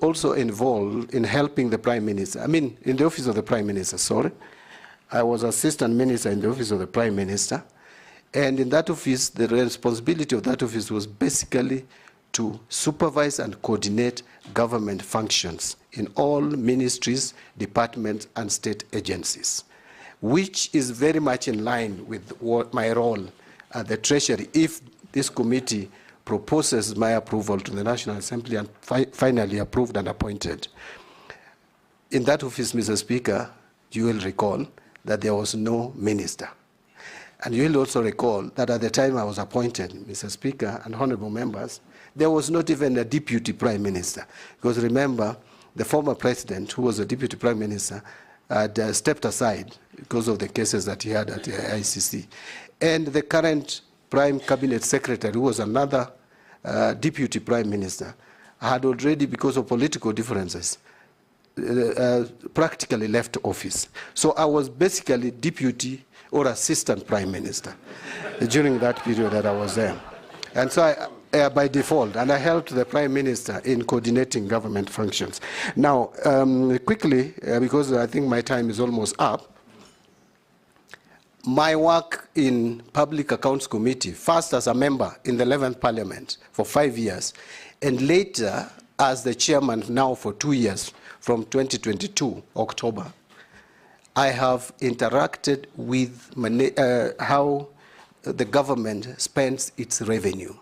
also involved in helping the Prime Minister. I mean, in the office of the Prime Minister, sorry. I was assistant minister in the office of the Prime Minister. And in that office, the responsibility of that office was basically to supervise and coordinate government functions in all ministries, departments, and state agencies, which is very much in line with what my role at the Treasury, if this committee proposes my approval to the National Assembly and finally approved and appointed. In that office, Mr. Speaker, you will recall that there was no minister. And you will also recall that at the time I was appointed, Mr. Speaker and honorable members, there was not even a deputy prime minister. Because remember, the former president, who was a deputy prime minister, had stepped aside because of the cases that he had at the ICC. And the current prime cabinet secretary, who was another deputy prime minister, had already, because of political differences, practically left office. So I was basically deputy or assistant prime minister during that period that I was there. And so I, by default, and I helped the prime minister in coordinating government functions. Now, quickly, because I think my time is almost up, my work in Public Accounts Committee, first as a member in the 11th Parliament for 5 years, and later as the chairman now for 2 years, from 2022, October, I have interacted with how the government spends its revenue.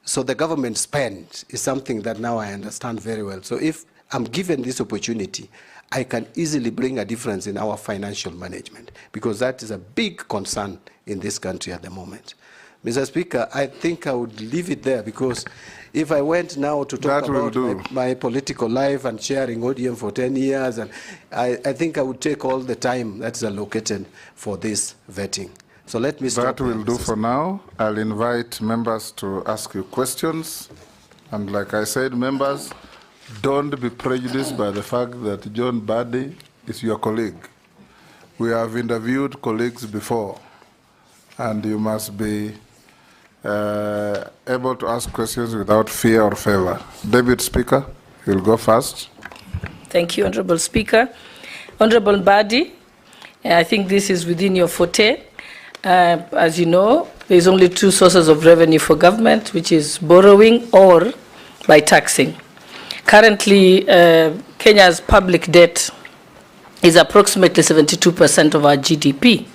So the government spend is something that now I understand very well. So if I'm given this opportunity, I can easily bring a difference in our financial management, because that is a big concern in this country at the moment. Mr. Speaker, I think I would leave it there, because if I went now to talk about my political life and chairing ODM for 10 years, and I think I would take all the time that's allocated for this vetting. So let me stop. That will do for now. I'll invite members to ask you questions. And like I said, members, don't be prejudiced by the fact that John Mbadi is your colleague. We have interviewed colleagues before, and you must be able to ask questions without fear or favor. Deputy Speaker, you'll go first. Thank you, Honorable Speaker. Honorable Mbadi, I think this is within your forte. As you know, there's only two sources of revenue for government, which is borrowing or by taxing. Currently, Kenya's public debt is approximately 72% of our GDP,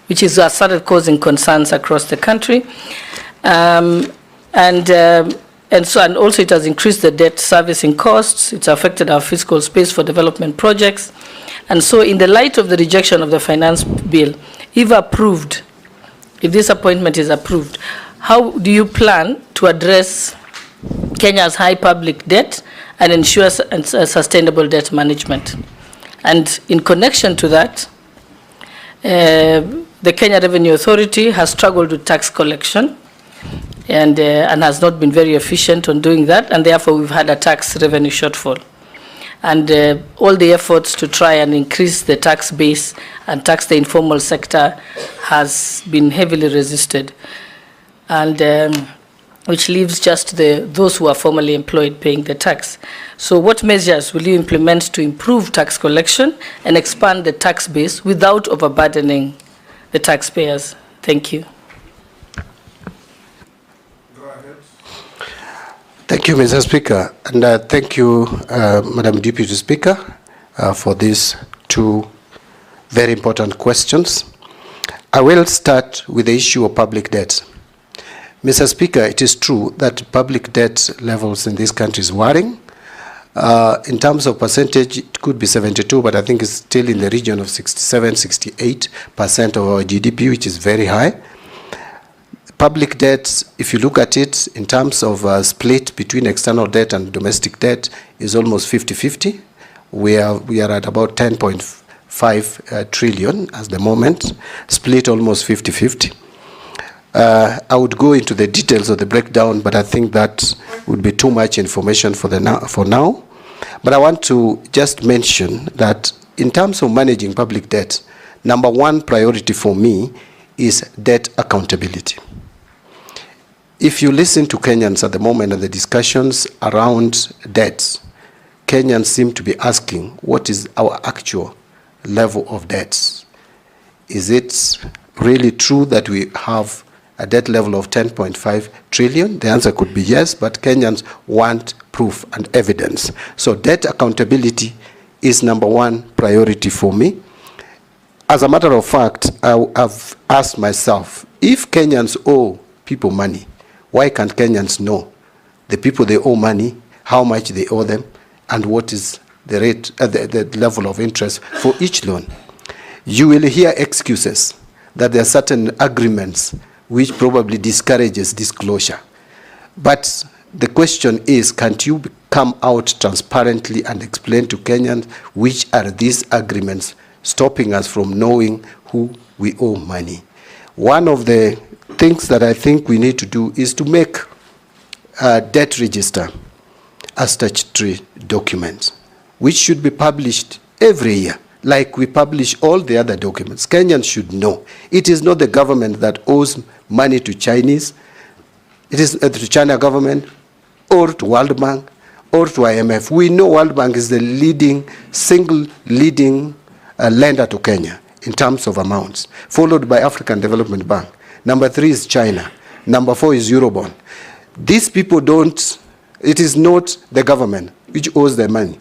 which has started causing concerns across the country. And also it has increased the debt servicing costs. It's affected our fiscal space for development projects. And so in the light of the rejection of the finance bill, if approved, if this appointment is approved, how do you plan to address Kenya's high public debt and ensure sustainable debt management? And in connection to that, the Kenya Revenue Authority has struggled with tax collection and has not been very efficient on doing that, and therefore we've had a tax revenue shortfall. And all the efforts to try and increase the tax base and tax the informal sector has been heavily resisted, and which leaves just those who are formally employed paying the tax. So what measures will you implement to improve tax collection and expand the tax base without overburdening the taxpayers? Thank you. Thank you, Mr. Speaker, and thank you, Madam Deputy Speaker, for these two very important questions. I will start with the issue of public debt. Mr. Speaker, it is true that public debt levels in this country is worrying. In terms of percentage, it could be 72, but I think it's still in the region of 67, 68% of our GDP, which is very high. Public debt, if you look at it in terms of split between external debt and domestic debt, is almost 50-50. We are at about 10.5 trillion at the moment, split almost 50-50. I would go into the details of the breakdown, but I think that would be too much information for now. But I want to just mention that in terms of managing public debt, number one priority for me is debt accountability. If you listen to Kenyans at the moment and the discussions around debts, Kenyans seem to be asking, what is our actual level of debts? Is it really true that we have a debt level of 10.5 trillion? The answer could be yes, but Kenyans want proof and evidence. So debt accountability is number one priority for me. As a matter of fact, I've asked myself, if Kenyans owe people money, why can't Kenyans know the people they owe money, how much they owe them, and what is the rate, the level of interest for each loan? You will hear excuses that there are certain agreements which probably discourages disclosure. But the question is, can't you come out transparently and explain to Kenyans which are these agreements stopping us from knowing who we owe money? One of the things that I think we need to do is to make a debt register a statutory document, which should be published every year, like we publish all the other documents. Kenyans should know. It is not the government that owes money to Chinese. It is to China government or to World Bank or to IMF. We know World Bank is the single leading lender to Kenya in terms of amounts, followed by African Development Bank. Number 3 is China. Number 4 is Eurobond. These people don't, it is not the government which owes their money.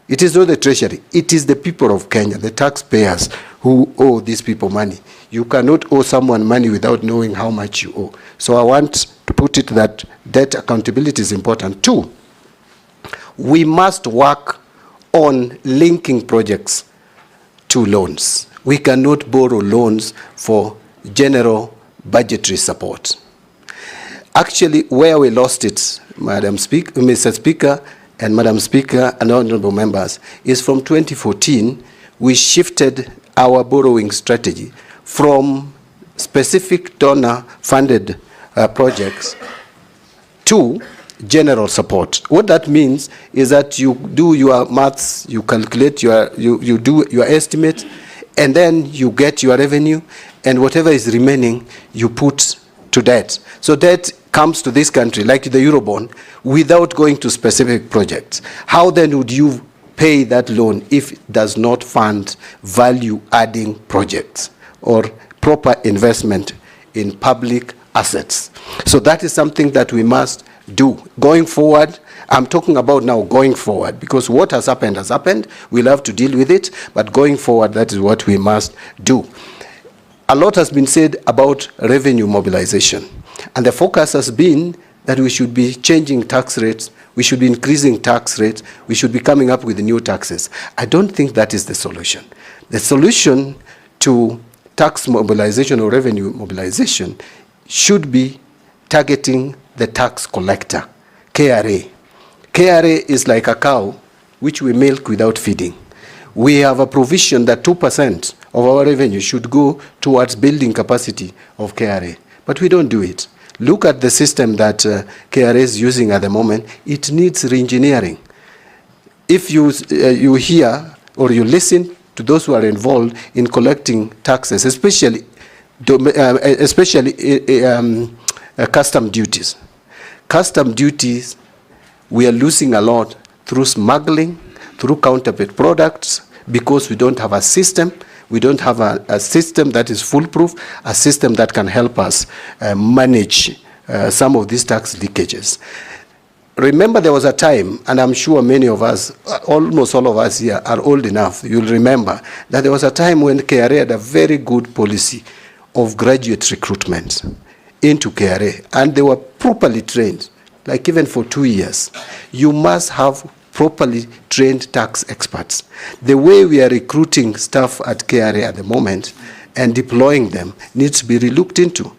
It is not the treasury. It is the people of Kenya, the taxpayers, who owe these people money. You cannot owe someone money without knowing how much you owe. So I want to put it that debt accountability is important. 2, we must work on linking projects to loans. We cannot borrow loans for general budgetary support. Actually, where we lost it, Mr. Speaker, and Madam Speaker and honorable members, is from 2014, we shifted our borrowing strategy from specific donor-funded projects to general support. What that means is that you do your maths, you calculate you do your estimate, and then you get your revenue, and whatever is remaining, you put to debt. So debt comes to this country, like the Eurobond, without going to specific projects. How then would you pay that loan if it does not fund value-adding projects or proper investment in public assets? So that is something that we must do. Going forward, I'm talking about now going forward, because what has happened, we'll have to deal with it, but going forward, that is what we must do. A lot has been said about revenue mobilization, and the focus has been that we should be changing tax rates, we should be increasing tax rates, we should be coming up with new taxes. I don't think that is the solution. The solution to tax mobilization or revenue mobilization should be targeting the tax collector, KRA. KRA is like a cow which we milk without feeding. We have a provision that 2% of our revenue should go towards building capacity of KRA, but we don't do it. Look at the system that KRA is using at the moment. It needs re-engineering. If you hear or you listen to those who are involved in collecting taxes, especially custom duties. Custom duties, we are losing a lot through smuggling, through counterfeit products, because we don't have a system. We don't have a system that is foolproof, a system that can help us manage some of these tax leakages. Remember, there was a time, and I'm sure many of us, almost all of us here are old enough, you'll remember, that there was a time when KRA had a very good policy of graduate recruitment into KRA, and they were properly trained, like even for 2 years. You must have properly trained tax experts. The way we are recruiting staff at KRA at the moment and deploying them needs to be relooked into.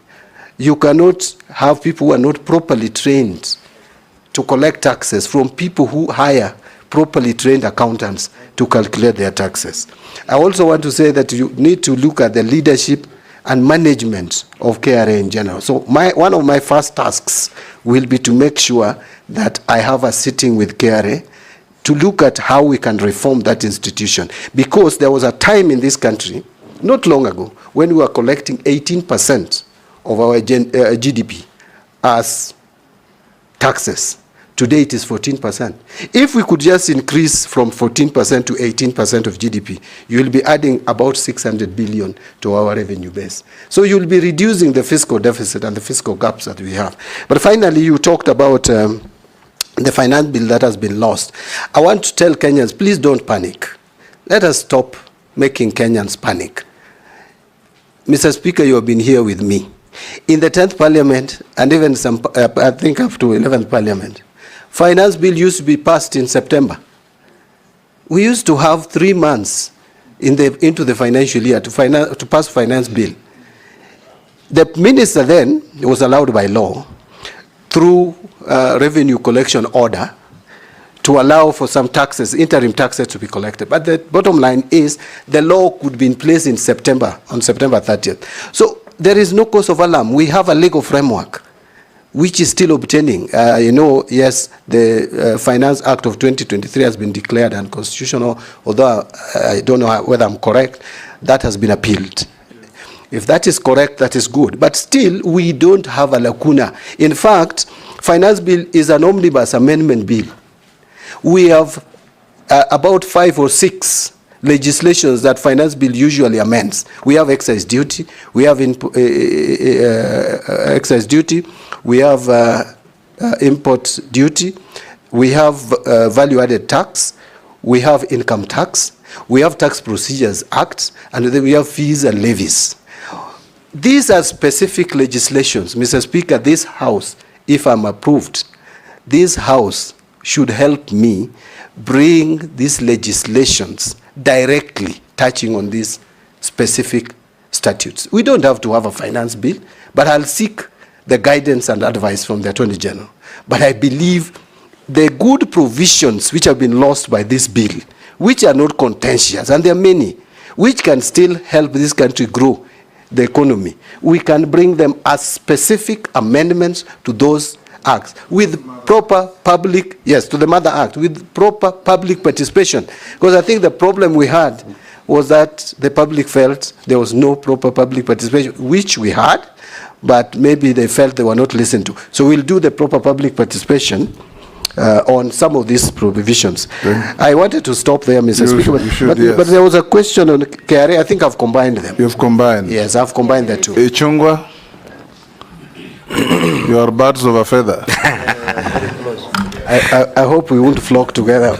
You cannot have people who are not properly trained to collect taxes from people who hire properly trained accountants to calculate their taxes. I also want to say that you need to look at the leadership and management of KRA in general. So one of my first tasks will be to make sure that I have a sitting with KRA to look at how we can reform that institution. Because there was a time in this country, not long ago, when we were collecting 18% of our GDP as taxes. Today it is 14%. If we could just increase from 14% to 18% of GDP, you will be adding about 600 billion to our revenue base. So you will be reducing the fiscal deficit and the fiscal gaps that we have. But finally, you talked about the finance bill that has been lost. I want to tell Kenyans, please don't panic. Let us stop making Kenyans panic. Mr. Speaker, you have been here with me. In the 10th Parliament, and even some, I think up to 11th Parliament, finance bill used to be passed in September. We used to have 3 months into the financial year to pass finance bill. The minister then was allowed by law through revenue collection order to allow for some taxes, interim taxes to be collected. But the bottom line is the law could be in place in September, on September 30th. So there is no cause of alarm. We have a legal framework which is still obtaining. Yes, the Finance Act of 2023 has been declared unconstitutional, although I don't know whether I'm correct. That has been appealed. If that is correct, that is good. But still, we don't have a lacuna. In fact, Finance Bill is an omnibus amendment bill. We have about 5 or 6 legislations that Finance Bill usually amends. We have excise duty, we have excise duty, we have import duty, we have value-added tax, we have income tax, we have tax procedures acts, and then we have fees and levies. These are specific legislations. Mr. Speaker, this House, if I'm approved, this House should help me bring these legislations directly touching on these specific statutes. We don't have to have a finance bill, but I'll seek the guidance and advice from the Attorney General. But I believe the good provisions which have been lost by this bill, which are not contentious, and there are many, which can still help this country grow the economy, we can bring them as specific amendments to those acts with proper public, yes, to the Mother Act, with proper public participation. Because I think the problem we had was that the public felt there was no proper public participation, which we had, but maybe they felt they were not listened to. So we'll do the proper public participation on some of these provisions. I wanted to stop there, Mr. Speaker, yes. But there was a question on KRA. I think I've combined them. You've combined? Yes, I've combined the two. Ichungwa, you are birds of a feather. I hope we won't flock together.